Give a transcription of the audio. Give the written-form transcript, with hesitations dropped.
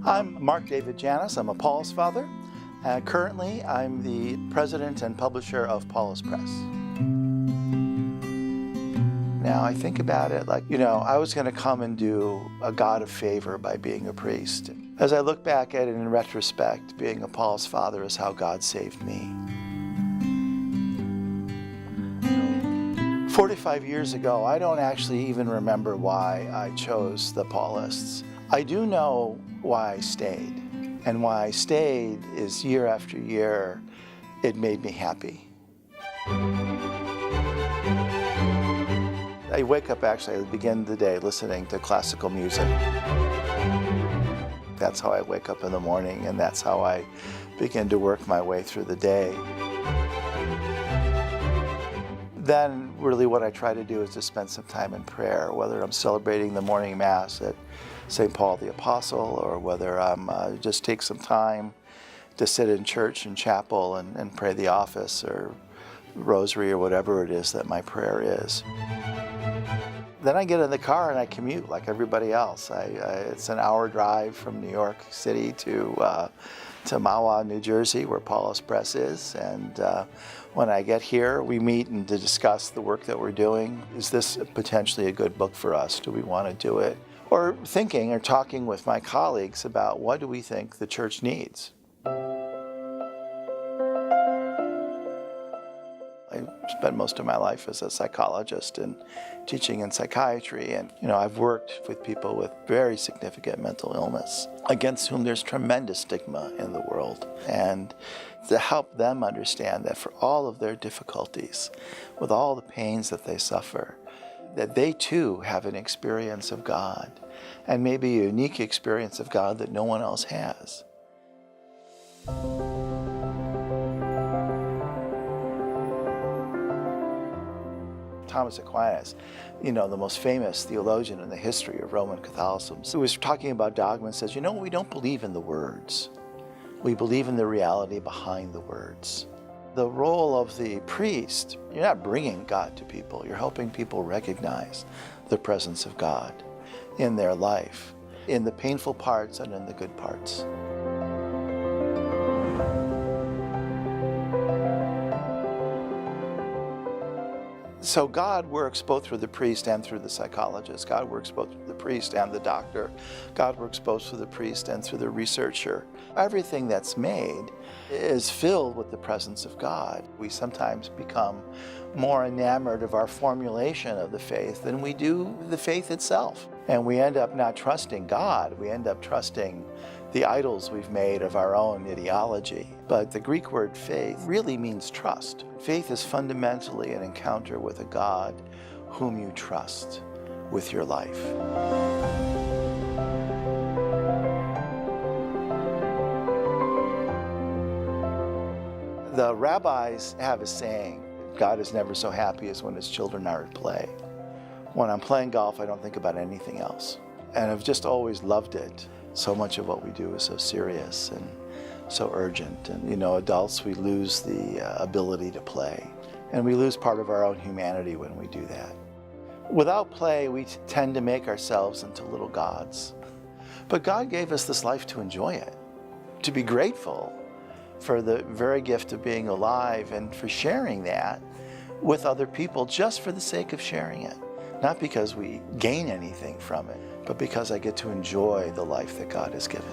I'm Mark David Janus. I'm a Paulist Father. Currently, I'm the president and publisher of Paulist Press. Now, I think about it like, I was going to come and do a God a favor by being a priest. As I look back at it in retrospect, being a Paulist Father is how God saved me. 45 years ago, I don't actually even remember why I chose the Paulists. I do know why I stayed. And why I stayed is year after year, it made me happy. I wake up I begin the day listening to classical music. That's how I wake up in the morning, and that's how I begin to work my way through the day. Then really what I try to do is to spend some time in prayer, whether I'm celebrating the morning Mass at St. Paul the Apostle, or whether I'm just take some time to sit in church and chapel and pray the office or rosary or whatever it is that my prayer is. Then I get in the car and I commute like everybody else. It's an hour drive from New York City to Mahwah, New Jersey, where Paulist Press is. And when I get here, we meet and to discuss the work that we're doing. Is this potentially a good book for us? Do we want to do it? Or thinking or talking with my colleagues about what do we think the church needs. I spent most of my life as a psychologist and teaching in psychiatry, and I've worked with people with very significant mental illness against whom there's tremendous stigma in the world, and to help them understand that for all of their difficulties, with all the pains that they suffer, that they too have an experience of God, and maybe a unique experience of God that no one else has. Thomas Aquinas, the most famous theologian in the history of Roman Catholicism, who was talking about dogma and says, we don't believe in the words. We believe in the reality behind the words. The role of the priest, you're not bringing God to people, you're helping people recognize the presence of God in their life, in the painful parts and in the good parts. So God works both through the priest and through the psychologist. God works both through the priest and the doctor. God works both through the priest and through the researcher. Everything that's made is filled with the presence of God. We sometimes become more enamored of our formulation of the faith than we do the faith itself. And we end up not trusting God. We end up trusting the idols we've made of our own ideology. But the Greek word faith really means trust. Faith is fundamentally an encounter with a God whom you trust with your life. The rabbis have a saying, God is never so happy as when his children are at play. When I'm playing golf, I don't think about anything else. And I've just always loved it. So much of what we do is so serious and so urgent. And adults, we lose the ability to play. And we lose part of our own humanity when we do that. Without play, we tend to make ourselves into little gods. But God gave us this life to enjoy it, to be grateful for the very gift of being alive and for sharing that with other people just for the sake of sharing it. Not because we gain anything from it, but because I get to enjoy the life that God has given.